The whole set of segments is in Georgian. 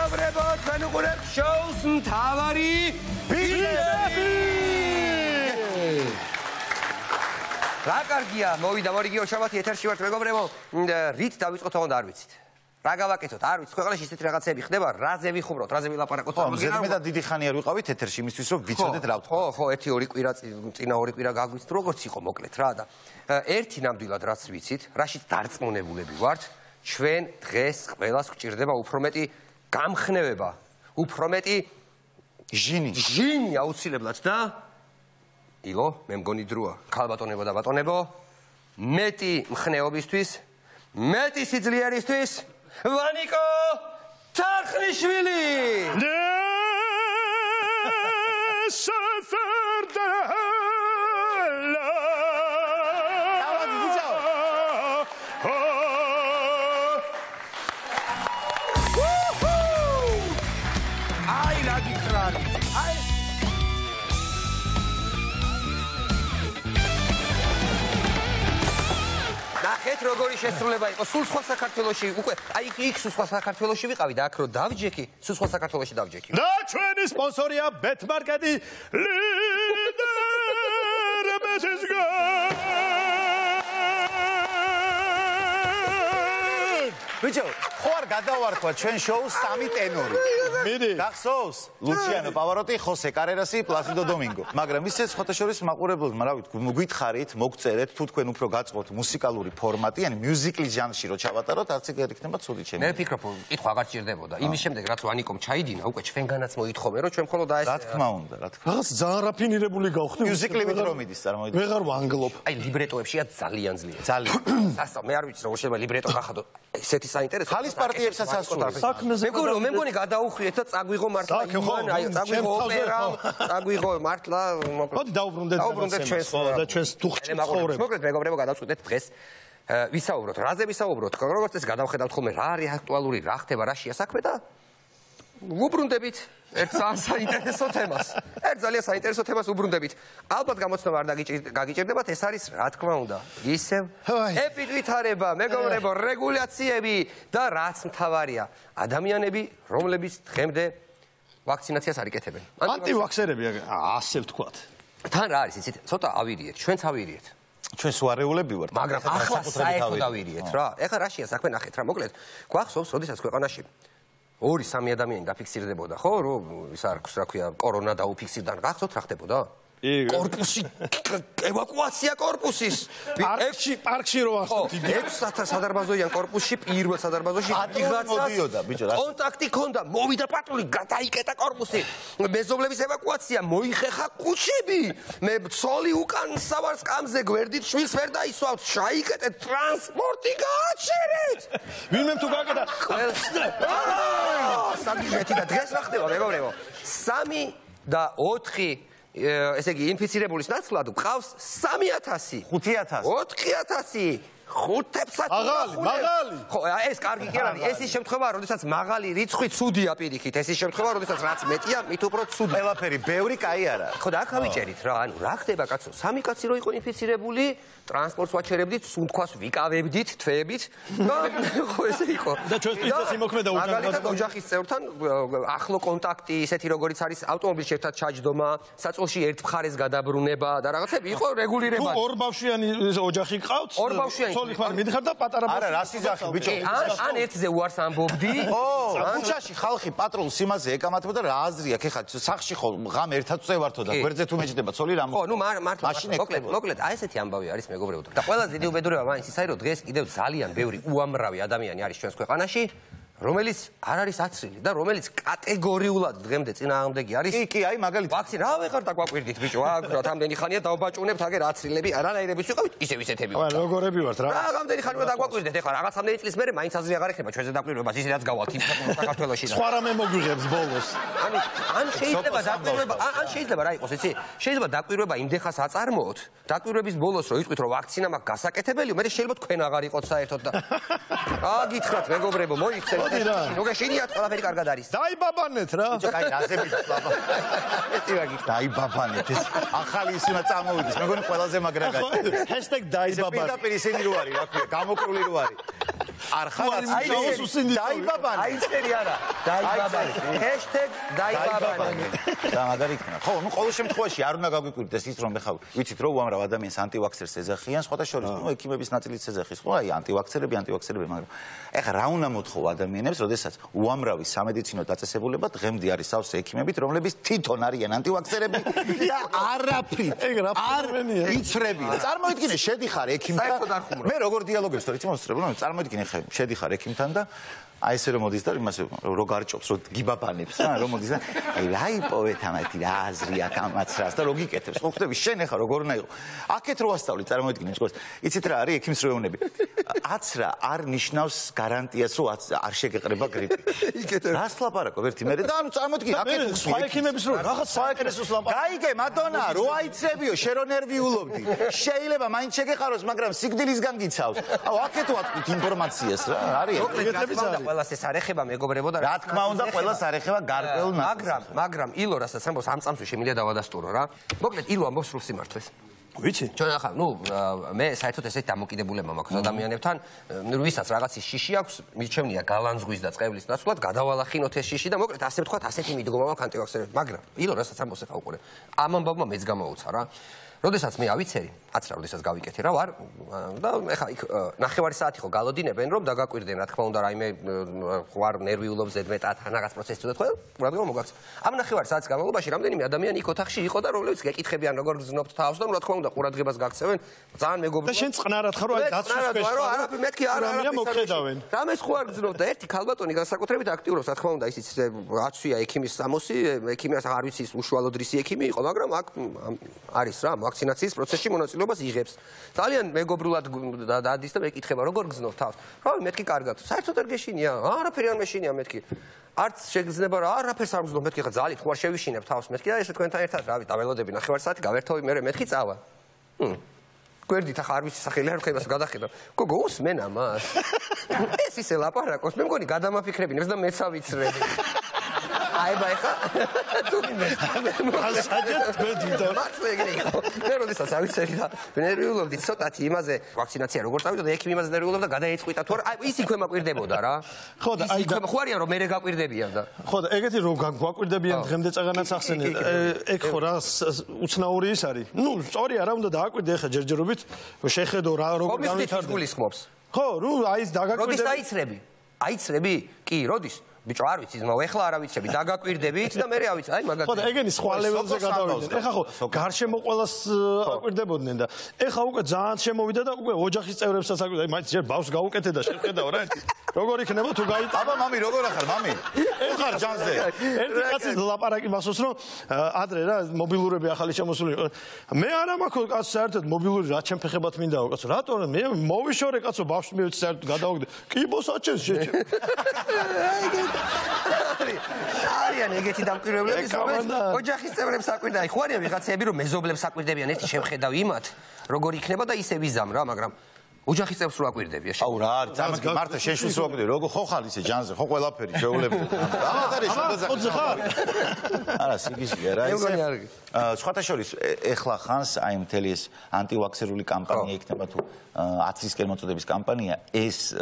მეგობრებო, თქვენ უყურებთ შოუს მთავარი ბიჭები. რა კარგია, მოვიდა მორიგიო შაბათი ეთერში ვართ მეგობრებო. რით დავიწყოთ თქო და არ ვიცით. რა გავაკეთოთ, არ ვიცით, ქვეყანაში ისეთი რაღაცები ხდება, რაზე ვიხუბროთ, რაზე ვილაპარაკოთ. მე და დიდი ხანი არ ვიყავით ეთერში იმისთვის რომ ვიცოდეთ რა ვთქვა. ხო, 1-2 კვირა წინა 2 კვირა გაგვიცით, როგორც იყო მოკლედ რა და ერთი ნამდვილად რაც ვიცით, რაშიც დარწმუნებულები ვართ, ჩვენ დღეს ყველას გვჭირდება უფრო მეტი გამხნევება, უფრო მეტი ჟინი აუცილებლად და ილო, მე მგონი დროა, ქალბატონებო და ბატონებო, მეტი მხნეობისთვის, მეტი სიძლიერისთვის ვანიკო თარხნიშვილი! აი რა გიქრალი! აი ნახეთ როგორი შესრულება იყო სულ სხვა საქართველოში უკვე აი იქ სულ სხვა საქართველოში ვიყავი და აქ რო დავჯექი სულ სხვა საქართველოში დავჯექი და ჩვენი სპონსორია ბეთმარკეტი ლიდერ მესისგა ბიჭო ხო არ გადავარქვა ჩვენ შოუს სამი ტენორი მიდი გახსოვს ლუჩიანო პავაროტი ხოსე კარერასი პლასიდო დომინგო მაგრამ ისე ხოთაშორის მაყურებელმა რა ვიცი გითხარით მოგწერეთ თუ თქვენ უფრო გაწყობთ მუსიკალური ფორმატი ან მიუზიკლის ჟანრში რო ჩავატაროთ არც ეგ არ იქნება ცუდი ჩემი მე ვფიქრობ კითხვა აღარ ჭირდებოდა იმის შემდეგ რაც ვანიკომ ჩაიდინა უკვე ჩვენგანაც მოითხოვე რომ ჩვენ მხოლოდ აი ეს რა თქმა უნდა რაღაც ძალიან რაფინირებული გავხდი მიუზიკლივით რომ მიდის წარმოიდგინე ვეღარ ვანგლობ აი ლიბრეტოებშია ძალიან ძლიერია ძალიან ასა მე არ ვიცი როგორ შეიძლება ლიბრეტო გახადო ესეთი საინტერესო ხალის პარტიებსაც ასრულებს საქმეზე მე მგონი გადაუხვიეთ და წაგვიღო მართლა იმან აი წაგვიღო ოპერა წაგვიღო მართლა მოდი დაუბრუნდეთ ჩვენს და ჩვენს თუხჭის ცხოვრებას მოკლედ მეგობრებო გადავწყვეტეთ დღეს ვისაუბროთ რაზე ვისაუბროთ როგორც ეს გადავხედავთ ხოლმე რა არის აქტუალური რა ხდება რაშია საქმე და უბრუნდებით ერთ საინტერესო თემას ერთ ძალიან საინტერესო თემას უბრუნდებით ალბათ გამოცნობა არ გაგიჭირდებათ ეს არის რა თქმა უნდა ისევ ეპიდვითარება მეგობრებო რეგულაციები და რაც მთავარია ადამიანები რომლებიც დღემდე ვაქცინაციას არ იკეთებენ ანტივაქსერები ასე ვთქვათ თან რა არის იცით ცოტა ავირიეთ ჩვენც ავირიეთ ჩვენ სუარეულები ვართ მაგრამ ახლა საერთოდ ავირიეთ რა ეხლა რაშია საქმე ნახეთ რა მოკლედ გვახსოვს როდესაც ქვეყანაში 2-3 ადამიანი დაფიქსირდებოდა ხო რომ ის არ რა ქვია კორონა დაუფიქსირდა გახსოვთ რა ხდებოდა კორპუსი ევაკუაცია კორპუსის პარკში რო ახსოვთ 6 სადარბაზოიან კორპუსში პირველ სადარბაზოში ვიღაცას კონტაქტი ქონდა მოვიდა პატრული გადაიკეტა კორპუსი მეზობლების ევაკუაცია მოიხეხა კუჩები მე ცოლი უკან სავარს კამზე გვერდით შვილს ვერ დაისვავთ შაიკეტეთ ტრანსპორტი გააჩერეთ ვინმე თუ გაკეთა სამი და დღეს რა ხდება მეგობრებო 3 და 4 ესე იგი ინფიცირებულის ნაცვლად გვყავს 3000 5000 4000 მაღალი ხო ეს კარგი კი არის ეს ის შემთხვევაა როდესაც მაღალი რიცხვი ცუდია პირიქით ეს ის შემთხვევაა როდესაც რაც მეტია მით უფრო ცუდი ყველაფერი ბევრი კაი არა ხო და აქ ავიჭერით რა ანუ რა ხდება კაცო 3 კაცი რო იყო ინფიცირებული ტრანსპორტს ვაჩერებდით სუნთქვას ვიკავებდით თვეებით და ხო ესე იყო და ჩვენს პრინცესს იმოქმედა მაგალითად ოჯახის წევრთან ახლო კონტაქტი ისეთი როგორიც არის ავტომობილში ერთად ჩაჯდომა საწყოში ერთ მხარეს გადაბრუნება და რაღაცები იყო რეგულირებადი თუ ორ ბავშვიანი ოჯახი გყავთ ორ ბავშვიანი ცოლი ხარ მიდიხარ და პატარა არა რას იძახი ბიჭო ან ერთზე უარს ამბობდი ქუჩაში ხალხი პატრულს იმაზე ეკამათებდა რა აზრი აქვს ეხლა სახში ხო ღამ ერთად წევართო და გვერდზე თუ მეჭდება ცოლი რა ხო ნუ მართლა მოკლედ აი ესეთი ამბავი არის მეგობრებო და ყველაზე დიდი უბედურება მაინც ის არის რომ დღეს კიდევ ძალიან ბევრი უამრავი ადამიანი არის ჩვენს ქვეყანაში რომელიც არ არის აცრილი და რომელიც კატეგორიულად დღემდე წინააღმდეგი არის კი აი მაგალითად ვაქცინა რა ვეღარ დაგვაკვირდით ბიჭო აქ რამდენი ხანია დავბაჭუნებთ აგერ აცრილები არანაირებიც ვიყავით ისევ ისეთები ვარ როგორები ვართ რა რამდენი ხანია დაგვაკვირდეთ ეხლა რაღაცამდენი წლის მერე მაინც აზრი აღარ ეხება ჩვენზე დაკვირვებას ისედაც გავალთ იმ საქართველოში სხვა რამე მოგვიღებს ბოლოს ან შეიძლება დაკვირვება ან შეიძლება რა იყოს იცი შეიძლება დაკვირვება იმდეხას აწარმოოთ დაკვირვების ბოლოს რო იტყვით რომ ვაქცინა მაქვს გასაკეთებელი მე შეიძლება თქვენ აღარ იყოთ საერთოდ და გითხრათ მეგობრებო მოიქცეთ მოგეშინიათ ყველაფერი კარგად არის დაიბაბანეთ რა კაი რაზე მიცლაბა ეტი რა გიქ დაიბაბანეთ ეს ახალი ის უნდა წამოვიდეს მეგონი ყველაზე მაგრა გაჩ #დაიბაბანეთ პირდაპირ ისინი რო არის რა ქვია გამოკრული რო არის არ ხარ დაიბაბანი აიცერი არა დაიბაბანი #დაიბაბანი და მაგარი იქნება ხო ნუ ყოველ შემთხვევაში არ უნდა გაგვიკვირდეს ის რომ ეხლა ვიცით რომ უამრავ ადამიანს ანტივაქსერს ეძახიან სხვათა შორის ნუ ექიმების ნაწილიც ეძახის ხო აი ანტივაქსერები მაგრამ ეხლა რა უნდა მოთხოვ ადამიანებს როდესაც უამრავი სამედიცინო დაწესებულება დღემდე არის სავსე ექიმებით რომლებიც თვითონ არიან ანტივაქსერები და არაფრით არ იცრებიან წარმოიდგინე შედიხარ ექიმთან მე როგორ დიალოგებს თორე წამოსწრებულ წარმოიდგინე ხე შედიხარ ექიმთან და აი ესე რომ მოდის და იმას რო გარჭობს რო გიბაბანებს რა რომ მოდის და აი რა იპოვეთ ამათი რა აზრია გამაცრას და რო გიკეთებს ხო ხდები შენ ახლა როგორ უნდა იყო აქეთ რო ასწავლი წარმოიდგინე შეგოს იცით რა არის ექიმს როეუნები აცრა არ ნიშნავს გარანტიას რომ არ შეგეყრება გრიპი რას ლაპარაკობ ერთი მერე და ანუ წარმოიდგინე აქეთ სხვა ექიმების რო რაღაც საინტერესოს ლაპარაკობ გაიგე მადონა რო აიცრებიო შენ რო ნერვიულობდი შეიძლება მაინც შეგეყაროს მაგრამ სიგდილისგან გიცავს აუ აქეთ ვაწვით ინფორმაციას რა არის ეგეთებიც არის ყველას ეს არ ეხება მეგობრებო და რა თქმა უნდა ყველას არ ეხება გარკვეულ მაგრამ ილო რასაც ამბობს ამ წამსვე შემიძლია დავადასტურო რა მოკლედ ილო ამბობს სრულ სიმართლეს ვიცი ჩვენ ახლა ნუ მე საერთოდ ესეთი დამოკიდებულება მაქვს ადამიანებთან ვისაც რაღაცის შიში აქვს მირჩევნია გალანძღვის და წყევლის ნაცვლად გადავალახინოთ ეს შიში და მოკლედ ასე ვთქვათ ასეთი მიდგომა მაქვს ანტივაქსერებს მაგრამ ილო რასაც ამბობს ახლა უყურე ამ ამბავმა მეც გამოუცა რა როდესაც მე ავიცერი, აცრა როდესაც გავიკეთე რა ვარ და ეხლა იქ ნახევარი საათი ხო galodineben რომ დაგაკვირდნენ რა თქმა უნდა რაიმე ვარ ნერვიულობს ზედმეტად რაღაც პროცესს თუნდაც ხო ყურადღება მოგაქცევ. ამ ნახევარი საათის განმავლობაში რამდენიმე ადამიანი იქ ოთახში იყო და რომლებიც გეკითხებიან როგორ გზნობთ თავს და რა თქმა უნდა ყურადღებას გაქცევენ ძალიან მეგობრებო. და შენ წყნარად ხარ აი დაცვის ქვეშ. მეთქი არა მოგხედავენ. რამეს ხო არ გზნობ და ერთი ქალბატონი განსაკუთრებით აქტიურობს რა თქმა უნდა ისიც აცვია ექიმის სამოსი ექიმის არ ვიცი უშუალო დრისი ექიმი იყო მაგრამ აქ არის რა ვაქცინაციის პროცესში მონაწილეობას იღებს. ძალიან მეგობრულად დადის და მეკითხება როგორ გზნობ თავს. რა მეთქი კარგად. საერთოდ არ გეშინია. არაფერი არ მეშინია მეთქი. არც შეგრძნება რა არაფერს არ გზნობ მეთქი ხა ძალიან ხوار შევიშინებ თავს მეთქი და ესე თქვენთან ერთად რავი დაველოდები ნახევარი საათი გავერთოვი მე მეთქი წავა. გვერდით ახლა არ ვიცი სახელი არ ხებას გადახედავ. გოგო უსმენ ამას. ეს ისე ლაპარაკობს მე მგონი გადამაფიქრებინებს და მეც ავიცრები. აი ბაიხა ასაჯეთ მედიდა მე როდესაც ავიცერი და ნერვიულობდი ცოტათი იმაზე ვაქცინაცია როგორ წავიდა და ექიმი იმაზე ნერვიულობდა გადაეწყვიტა თუ არა აი ის იქვე მაკვირდებოდა რა ხო და აი ხო არიან რომ მე გაკვირდებიან და ხო და ეგეთი რომ გაკვირდებიან დღემდე წაღანაც ახსენე ეგ ხო რა უცნაური ის არის ნუ სწორია რა უნდა დააკვირდე ხა ჯერჯერობით შეხედო რა როგორ განვითარდება გულისხმობს ხო ნუ აი ეს დაგაკვირდები როდის აიცრები კი როდის ბიჭო არ ვიცი ძმაო ეხლა არ ავიცები დაგაკვირდებით და მე რა ვიცი აი მაგათი ხო და ეგენი სხვა ლეველზე გადავიდნენ ეხლა ხო გარშემო ყველას აკვირდებოდნენ და ეხლა უკვე ძალიან შემოვიდა და უკვე ოჯახის წევრებსაც აკვირდა აი მაინც ჯერ ბავს გაუკეთე და შეხედავ რა როგორ იქნება თუ გაიტა აბა მამი როგორ ახარ მამი ეხარ ჯანზე ერთი კაცის ლაპარაკი მასოს რომ ადრე რა მობილურები ახალი შემოსული მე არა მაქვს კაცო საერთოდ მობილური რა ჩემ ფეხებად მინდაო კაცო რატო მე მოვიშორე კაცო ბავს მივეცი საერთოდ გადავაგდე კი ბოსაჩენს შეჭე არიან ეგეთი დამკვირვებლები ოჯახის წევრებს აკვირდა აი ხო არიან ვიღაცები რომ მეზობლებს აკვირდებიან ერთი შევხედავ იმათ როგორ იქნება და ისე ვიზამ რა მაგრამ ოჯახის წევრს რო აკვირდებია აუ რა არის წამოდი მარტო შენ შულს რო აკვირდები როგორ ხო ხარ ისე ჯანზე ხო ყველაფერი შეუძლებელი ამათ არის შედაზახი არა სიგიზია რა ისე სხვათა შორის ეხლა ხანს აი მთელი ეს ანტივაქსერული კამპანია იქნება თუ აცრისკენ მოწოდების კამპანია ეს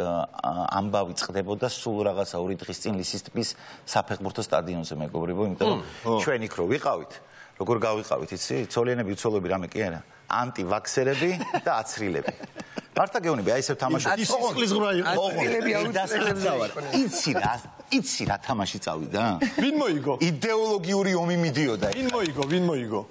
ამბავი წყდებოდა სულ რაღაცა 2 დღის წინ ლისის ტბის საფეხბურთო სტადიონზე მეგობრებო იმიტომ რომ ჩვენ იქ რო ვიყავით როგორ გავიყავით იცი ცოლიენები უცოლოები რამე კი არა ანტივაქსერები და აცრილები მარტა გეუბნები აი ესე თამაშობ ის სიყლისღრა იყო აცრილები აუცილებლად იცი რა თამაში წავიდა ვინ მოიგო იდეოლოგიური ომი მიდიოდა ვინ მოიგო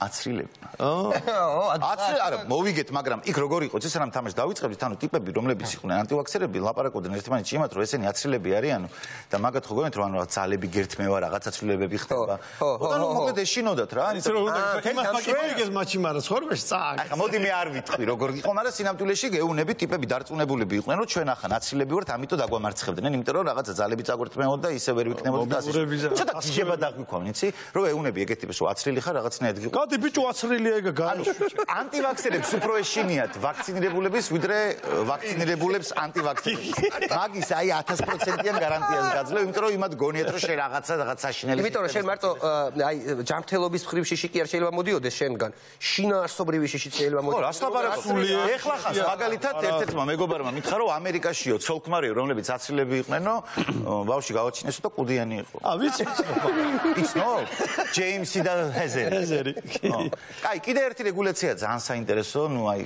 აცრილები აცრილები არა მოვიგეთ მაგრამ იქ როგორ იყო ეს რამ თამაში დავიწყებდით ანუ ტიპები რომლებიც იყვნენ ანტივაქსერები ლაპარაკობდნენ ერთმანეთში იმათ რომ ესენი აცრილები არიანო და მაგათ ხო გონეთ რომ ანუ ძალები გერთმევა რაღაც აცრილებები ხდება ანუ მოკლედ ეშინოდათ რა ის რომ იმას მოგიგეს მაჩი მაგრამ ცხოვრებაში წააგ ახლა მოდი მე არ ვიტყვი როგორ იყო მაგრამ სინამდვილეში გეუნები ტიპები დარწმუნებულები იყვნენ რომ ჩვენ ახლა აცრილები ვართ ამიტომ დაგვამარცხებდნენ იმიტომ რომ რაღაცა ძალები წაგვერთმეოდა და ისე ვერ ვიქნებოდა და ასე ცოტა გიჟება დაგვიქვამენ იცი რომ ეუნები ეგეთ ტიპის რომ აცრილი ხარ რაღაცნაირად გიყო მოდი ბიჭო აცრილია ეგ გააშვი. ანტივაქსერებს უფრო ეშინიათ ვაქცინირებულების ვიდრე ვაქცინირებულებს ანტივაქსერებს. მაგის აი 1000%-იან გარანტიას გაძლევ, იმიტომ რომ იმათ გონიათ რომ შენ რაღაც საშინელი. იმიტომ რომ შენ მარტო აი ჯანმრთელობის მხრივ შიში არ შეიძლება მოდიოდეს შენგან. შინაარსობრივი შიში შეიძლება მოდიოდეს. ხო, რას ლაპარაკობ? ეხლა ხანს მაგალითად ერთ-ერთმა მეგობარმა მითხრა რომ ამერიკაშიო ცოლ-ქმარი რომლებიც აცილები იყვნენო, ბავშვი გავაჩინესო და კუდიანი იყო. ვიცი. იცნო? ჯეიმსი და ჰეზერი. კაი, კიდე ერთი რეგულაცია ძალიან საინტერესო, ნუ აი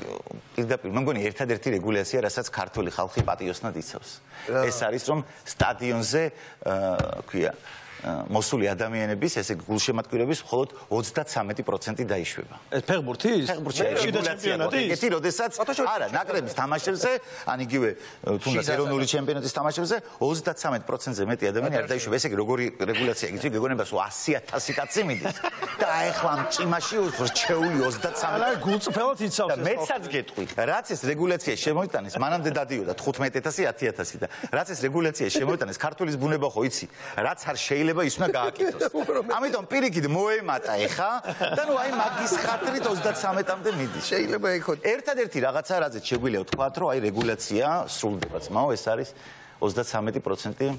პირდაპირ მე მგონი ერთადერთი რეგულაცია, რასაც ქართული ხალხი პატიოსნად იცავს. ეს არის რომ სტადიონზე, ქვია, მოსული ადამიანების, ესე გულშემატკივრების მხოლოდ 33% დაიშვება. ეს ფეხბურთის? ფეხბურთში და ჩემპიონატის? ეგეთი, როდესაც არა, ნაკრების თამაშებზე, ან იგივე თუნდაც ეროვნული ჩემპიონატის თამაშებზე 33%-ზე მეტი ადამიანი არ დაიშვება. ესე იგი, როგორი რეგულაცია იგივე გეგონება, რომ 100,000 კაცი მიდის და ეხლა მჭიმაში რჩეული 33%. არა, გულწრფელად იცავს ეს. მეცაც გეტყვი, რაც ეს რეგულაცია შემოიტანეს, მანამდე დადიოდა 15,000, 10,000 და რაც ეს რეგულაცია შემოიტანეს, ქართულის ბუნება ხო იცი, რაც არ შეიძლება ის უნდა გააკეთოს. ამიტომ პირიქით მოემატა ეხა და ნუ აი მაგის ხათრით 33-მდე მიდის. შეიძლება ეხოთ. ერთადერთი რაღაცა რაზეც შეგვიძლია ვთქვათ, რომ აი რეგულაცია სრულდება ძმაო, ეს არის 33%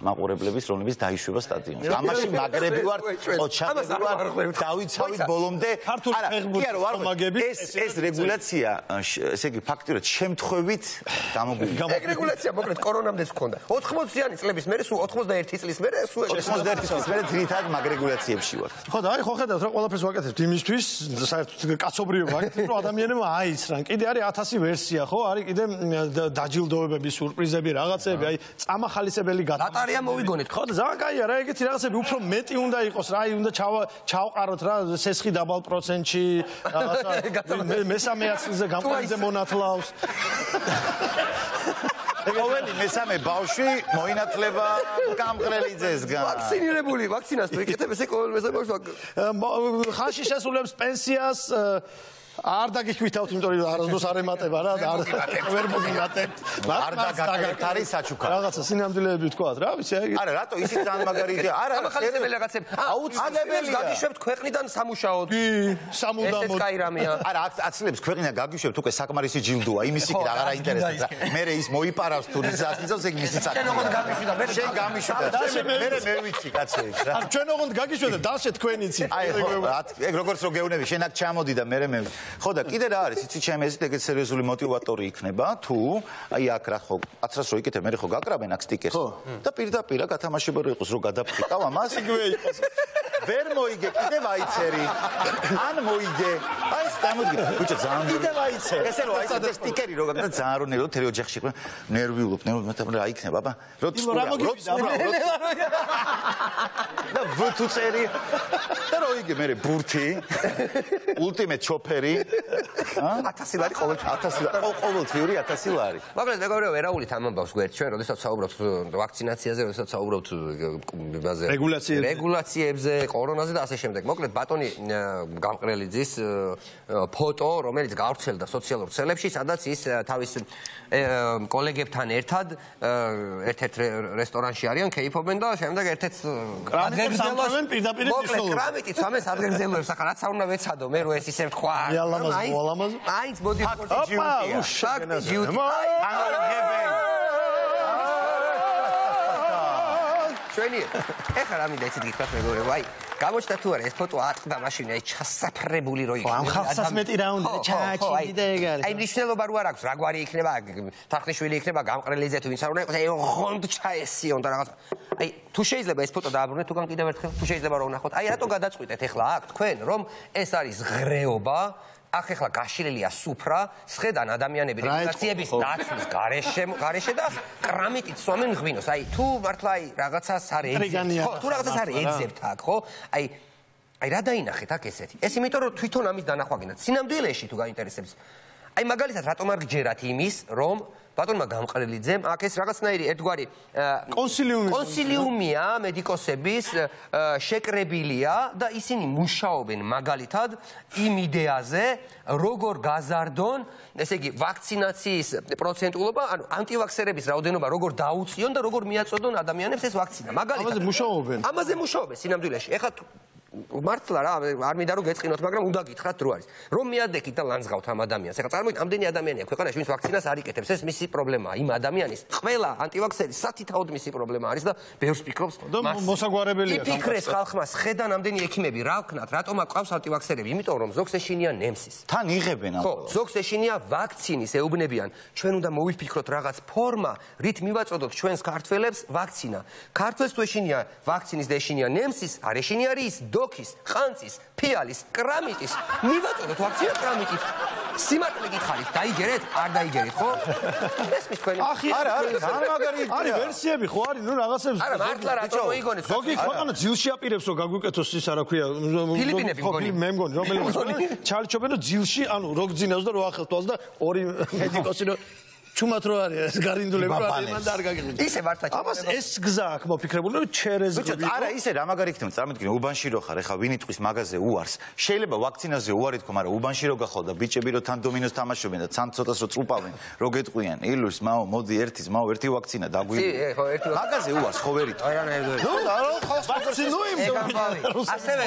მაყურებლების, რომლებიც დაიშვება სტადიონზე. ამაში მაგრები ვარ, ოჩახები ვარ, დავიცავით ბოლომდე. ქართული ფეხბურთის მაგები ეს რეგულაცია, ესე იგი ფაქტიურად შემთხვევით გამოგვიყვება. ეგ რეგულაცია მოკლედ კორონამდეც ჰქონდა. 80-იანი წლების მერე სულ 81 წლის მერე სულ 81 წლის მერე ძირითადად მაგ რეგულაციებში ვარ. ხო და აი ხო ხედავთ რა ყველაფერს ვაკეთებთ იმისთვის, საერთოდ კაცობრიობა ვაკეთებთ, რომ ადამიანებმა აიცრან. კიდე არის 1000 ვერსია, ხო? არის კიდე დაჯილდოებები, სურპრიზები, რაღაცები, აი წამახალისებელი ლატარია მოვიგონეთ. ხო და ძალიან კაია რა, ეგეთი რაღაცები უფრო მეტი უნდა იყოს რა, აი უნდა ჩავყაროთ რა, სესხი დაბალ პროცენტში, რაღაცა მესამე ათლზე გამყარზე მონათლავს. ყოველი მესამე ბავშვი მოინათლება გამყრელიძესგან. ვაქცინირებული, ვაქცინას თუ იკეთებ, ესე ყოველ მესამე ბავშვს ხანში შესრულებს პენსიას არ დაგიხვითავთ, იმიტომ რომ არასდროს არ ემატება რა და ვერ მოგიმატებთ. არ დაგაკეთეთ არის საჩუქარი. რაღაცა სინამდვილეები ვთქვათ რა, ვიცი აი. არა, რატო ისიც ძალიან მაგარია. არა, ახალისებელი რაღაცები. აუცილებელია გაგიშვებთ ქვეყნიდან სამუშაოდ. სამუდამოდ. ესეც კაი რამეა. არა, აცილებს ქვეყნიდან გაგიშვებთ უკვე საკმარისი ჯილდოა, იმის იქით აღარ აინტერესებს რა. მე ის მოიპარავს თუ იცავს ეგ მისი საკმარისი. შენ ოღონდ გაგიშვიდა, მე შენ გამიშვიდა. მე ვიცი კაცო ეს რა. არ ჩვენ ოღონდ გაგიშვედა, დასე თქვენი იცით. აი ხო, ეგ როგორც რო გეუნები, შენ აქ ჩამოდი და მე ხო და კიდე რა არის, იცი ჩემი ეზრით ეგეთ სერიოზული მოტივატორი იქნება, თუ აი აქ რა ხო 1000-ს რო იკეთებ, მე ხო გაკრაბენ აქ სტიკერს და პირდაპირ გათამაშება რო იყოს, რო გადაფრიკავ ამას, იგივე იყოს. ვერ მოიგე, კიდე ვაიცერი. ან მოიგე. აი ეს გამოდი. ბიჭო, ძალიან კიდე ვაიცერი. ესე რო აი ეს სტიკერი რო გაკეთე, ძალიან რო ნერვიულობ, თერი ოჯახში ხო, ნერვიულობ, მე რა იქნება, აბა. რო და ვთუ წერი. და რო იგე მე ბურთი. ულტიმეტ შოფერი. 1000 ლარი ყოველთვიური 1000 ლარი. მაგრამ მეგობრებო, ერაულით ამ ამბავს გვერდ ჩვენ, როდესაც საუბრობთ ვაქცინაციაზე, როდესაც საუბრობთ იმაზე, რეგულაციებზე, კორონაზე და ასე შემდეგ. მოკლედ ბატონი გამყრელიძის ფოტო, რომელიც გავრცელდა სოციალურ ქსელებში, სადაც ის თავის კოლეგებთან ერთად ერთ-ერთ რესტორანში არიან, კეიფობენ და შემდეგ ერთ-ერთ გაგრძელოს პირდაპირ მოკლედ კრამიტით სამეს ადგილზელოებს, ახლა რაც არ უნდა ვეცადო, მე რო ეს ისე ვთქვა. აიც მოდი ჩვენი ეხლა რა მინდა იცით გითხრათ მეგობრებო, აი გამოჩნდა თუ არა ეს ფოტო ატყდა მაშინ აი ჩასაფრებული რო იქნება. ამ ხალხსაც მეტი რა უნდა ჩააჩინდი და ეგ არის. აი მნიშვნელობა რო არ აქვს, რა გვარი იქნება, თახნიშვილი იქნება, გამყრელიძე თუ ვინც არ უნდა იყოს, აი ხონდ ჩაესიონ და რაღაც. აი თუ შეიძლება ეს ფოტო დააბრუნეთ უკან კიდევ ერთხელ, თუ შეიძლება რომ ვნახოთ. აი რატო გადაწყვიტეთ ეხლა აქ თქვენ, რომ ეს არის ღრეობა, აქ ეხლა გაშლილია სუფრა, სხედან ადამიანები რეგულაციების დაცვის გარეშე და კრამიტით სვამენ ღვინოს. აი თუ მართლა აი რაღაცას არ ეძებთ, ხო, თუ რაღაცას არ ეძებთ აქ, ხო? აი რა დაინახეთ აქ ესეთი? ეს იმიტომ რომ თვითონ ამის დანახვა გინდათ. სინამდვილეში თუ გაინტერესებს. აი მაგალითად რატომ არ გჯერათ იმის, რომ ბატონმა გამყრელიძემ აქ ეს რაღაცნაირი ერთგვარი კონსილიუმია მედიკოსების შეკრებილია და ისინი მუშაობენ მაგალითად იმ იდეაზე, როგორ გაზარდონ, ესე იგი, ვაქცინაციის პროცენტულობა, ანუ ანტივაქსერების რაოდენობა როგორ დაუწიონ და როგორ მიაწოდონ ადამიანებს ეს ვაქცინა. მაგალითად ამაზე მუშაობენ. ამაზე მუშაობენ სინამდვილეში. ეხლა მართლა რა არ მინდა რომ გეწყინოთ, მაგრამ უნდა გითხრათ რო არის. რომ მიადექით და ლანძღავთ ამ ადამიანს. ეხლა წარმოიდგინეთ, ამდენი ადამიანია ქვეყანაში, ვინც ვაქცინას არ იკეთებს, ეს მისი პრობლემაა. იმ ადამიანის ყველა ანტივაქსერი სათითაოდ მისი პრობლემა არის და ბევრს ფიქრობს მას. მოსაგვარებელია. იფიქრეს ხალხმა, სხედან ამდენი ექიმები რა ვქნათ, რატომ აყავს ანტივაქსერები? იმიტომ რომ ზოგს ეშინია ნემსის. თან იღებენ ამ. ხო, ზოგს ეშინია ვაქცინის ეუბნებიან. ჩვენ უნდა მოვიფიქროთ რაღაც ფორმა, რით მივაწოდოთ ჩვენს ქართველებს ვაქცინა. ქართველს თუ ეშინია ვაქცინის და ეშინია ნემსის, არ ეშინია რის, დოქის, ყანწის, ფიალის, კრამიტის. მივაწოდოთ ვაქცინა კრამიტით. სიმართლე გითხარით, დაიგერეთ? არ დაიგერეთ, ხო? ეს მის თქვენი. არა, ძალიან მაგარი იქნება. არის ვერსიები ხო არის, ნუ რაღაცებს. არა, მართლა რატომ მოიგონეთ? ზოგი ქვეყანა ძილში აპირებს რომ გაგვიკეთოს ის არა ქვია. ფილიპინები მგონი. მე მგონი, რომელიც ჩარჩობენ რომ ძილში, ანუ რო გძინავს და რო ახელთვალს და ორი მედიკოსი რომ ჩუმად რო არის გარინდულები რო არის მან და არ გაგიყვით. ისე მართლა ამას ეს გზა აქვს მოფიქრებული რომ ჩერეზ ბიჭო, არა, ისე რა მაგარი იქნება, წარმოიდგინე უბანში რო ხარ, ეხლა ვინი ტყვის მაღაზია უარს. შეიძლება ვაქცინაზე უარი თქო, მაგრამ უბანში რო გახვალ და ბიჭები რო თან დომინოს თამაშობენ და თან ცოტას რო წულპავენ, რო გეტყვიან, ილუს, მაო, მოდი ერთის, მაო, ერთი ვაქცინა დაგვიყვი. ხო, ერთი მაღაზე უარს ხო ვერით. აი რა ნაირად. ნუ ვაქცინუიმ ასევე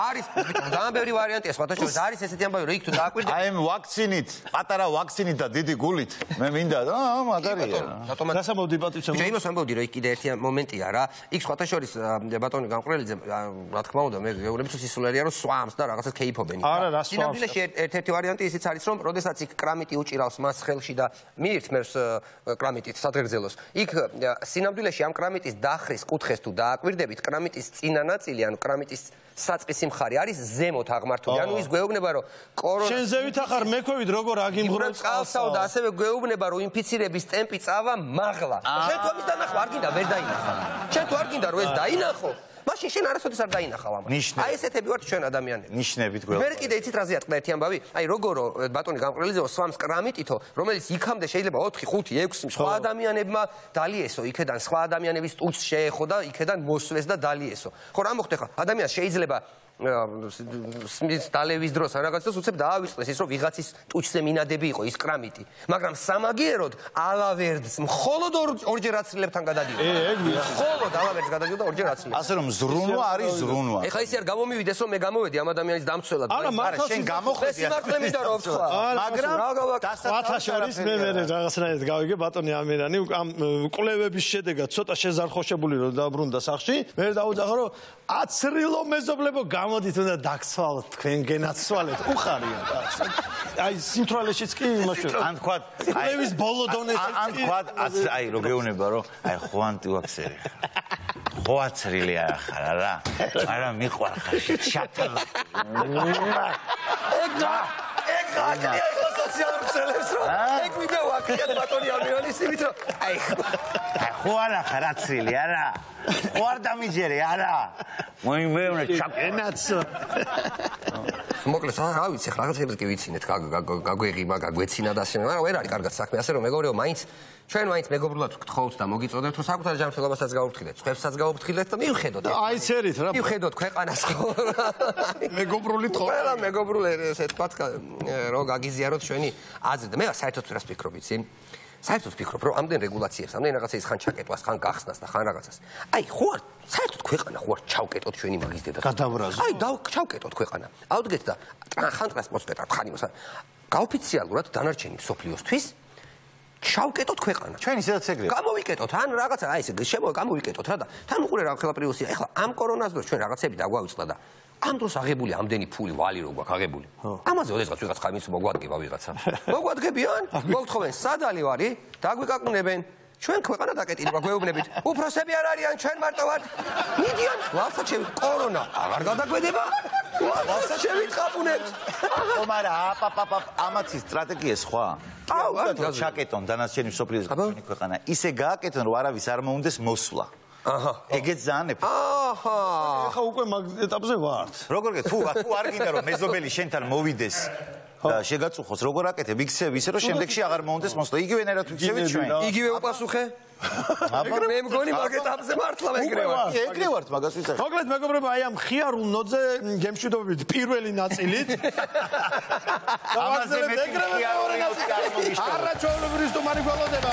არის ძალიან ბევრი ვარიანტია სხვათა შორის არის ესეთი ამბავი რომ იქ თუ დააკვირდე აი ამ ვაქცინით, პატარა ვაქცინით და დიდი გულით მე მინდა და მაგარია. დასამოვდი პატივცემ. იმას ამბობდი რომ იქ კიდე ერთი მომენტია რა. იქ სხვათა შორის ბატონი გამყრელიძე რა თქმა უნდა მე ვეუბნები თუ სისულელია რომ სვამს და რაღაცას ქეიფობენ. არა რა სვამს. სინამდვილეში ერთ-ერთი ვარიანტი ისიც არის რომ როდესაც იქ კრამიტი უჭირავს მას ხელში და მიირთმევს კრამიტით სადგრძელოს. იქ სინამდვილეში ამ კრამიტის დახრის კუთხეს თუ დააკვირდებით კრამიტის წინა ნაწილი ანუ კრამიტის საწყისი მხარე არის ზემოთ აღმართული. ანუ ის გვეუბნება რომ კორონა შენ ზევით ახარ მექვევით როგორ აგიმღრებს წყალსაო და ასევე გვეუბნება რომ ინფიცირების ტემპი წავა მაღლა. შენ თუ ამის დანახვა არ გინდა ვერ დაინახავ. შენ თუ არ გინდა რომ ეს დაინახო, მაშინ შენ არასოდეს არ დაინახავ ამას. აი ესეთები ვართ ჩვენ ადამიანები. ნიშნებით გველა. მე კიდე იცით რაზე ატყდა ერთი ამბავი? აი როგორო ბატონი გამყრელიძეო სვამს კრამიტითო, რომელიც იქამდე შეიძლება 4, 5, 6 სხვა ადამიანებმა დალიესო, იქედან სხვა ადამიანების ტუჩს შეეხო და იქედან მოსვეს და დალიესო. ხო რა მოხდა ხა? ადამიანს შეიძლება სმის დალევის დროს ან რაღაცას უცებ დაავიწყდეს ის რომ ვიღაცის ტუჩზე მინადები იყო ის კრამიტი. მაგრამ სამაგიეროდ ალავერდს მხოლოდ ორჯერ აცრილებთან გადადიოდა. მხოლოდ ალავერდს გადადიოდა ორჯერ აცრილებთან. ასე რომ ზრუნვა არის ზრუნვა. ეხლა ისე არ გამომივიდეს რომ მე გამოვედი ამ ადამიანის დამცველად. არა, შენ გამოხედი. სიმართლე მინდა რომ ვთქვა. მაგრამ სხვათა შორის მე რაღაცნაირად გავიგე ბატონი ამირანი ამ კვლევების შედეგად ცოტა შეზარხოშებული რომ დაბრუნდა სახში. მე დაუძახო რომ აცრილო მეზობლებო გამოდით უნდა დაგცვალოთ თქვენ გენაცვალეთ უხარია აი სიმთვრალეშიც კი იმაში ან თქვა კვლევის ბოლო დონეზე ან თქვა აი რო გეუბნება რომ აი ხო ანტივაქსერი ხო აცრილი არ ხარ რა მაგრამ მიყვარ ხარ შეჩატლა ეგ სოციალურ ქსელებს რომ ეგ ვიდეო აკრია ბატონი ამირანის იმით რომ აი ხო არა ხარ აცრილი არა ხო არ დამიჯერე არა მე უნდა ჩაკენაცო მოკლედ რა ვიცი ხა რაღაცებს კი ვიცინეთ გაგვეღიმა გაგვეცინა და ასე მაგრამ ვერ არის კარგად საქმე ასე რომ მეგობრებო მაინც ჩვენ მაინც მეგობრულად გთხოვთ და მოგიწოდეთ რომ საკუთარ ჯანმრთელობასაც გაუფრთხილეთ ხვებსაც გაუფრთხილეთ და მივხედოთ აიცერით რა მივხედოთ ქვეყანას ხო მეგობრული თქო ყველა მეგობრული ესე თქვა რომ გაგიზიაროთ ჩვენი აზრი და მე საერთოდ რას ვფიქრობ იცი საერთოდ ვფიქრობ რომ ამდენ რეგულაციებს ამდენ რაღაცას ხან ჩაკეტვას ხან გახსნას და ხან რაღაცას აი ხო არ საერთოდ ქვეყანა ხო არ ჩავკეტოთ ჩვენი მაგის დედას გადავრაზო აი ჩავკეტოთ ქვეყანა ავდგეთ და ხან ტრანსპორტს ვკეტავთ ხან იმას გაოფიციალურად დანარჩენი მსოფლიოსთვის ჩავკეტოთ ქვეყანა ჩვენ ისედაც ეგრე გამოვიკეტოთ ან რაღაცა აი ესე გამოვიკეტოთ რა და თან უყურე რა ხელაპრიოსია ეხლა ამ კორონას დროს ჩვენ რაღაცები დაგვავიწყდა და ამ დროს აღებული ამდენი ფული ვალი რო გვაქვს აღებული ამაზე ოდესღაც ვიღაც ხამის მოგვადგება ვიღაცა მოგვადგებიან მოგთხოვენ სადალი ვარი დაგვიკაკუნებენ ჩვენ ქვეყანა დაკეტილი გვეუბნებით უფროსები არ არიან ჩვენ მარტო ვართ მიდიან ვალსაჩევი კორონა აღარ გადაგვედება ვალსაჩევი ყაპუნებთ ხო მაგრამ ამათი სტრატეგია სხვა ჩაკეტონ დანარჩენი მსოფლიოს ქვეყანა ისე გააკეთონ რომ არავის არ მოუნდეს მოსვლა აჰა ეგეც ძალიან ეფექტი აჰა ეხა უკვე მაგ ეტაპზე ვართ როგორ გე თუ არ გინდა რომ მეზობელი შენთან მოვიდეს და შეგაწუხოს როგორ აკეთებ იქცევ ისე რომ შემდეგში აღარ მოუნდეს მოსვლა იგივენერად ვიქცევით ჩვენ იგივე უპასუხე მე მგონი მაგ ეტაპზე მართლა ეგრე ვართ მაგას ვიცახ მოკლედ მეგობრებო აი ამ ხიარულ ნოძე გემშვიდობებით პირველი ნაწილით ამაზე მეტი ხიარული ნოძე არ მოგიშთო არა ჩვეულებრივი სტუმარი გველოდება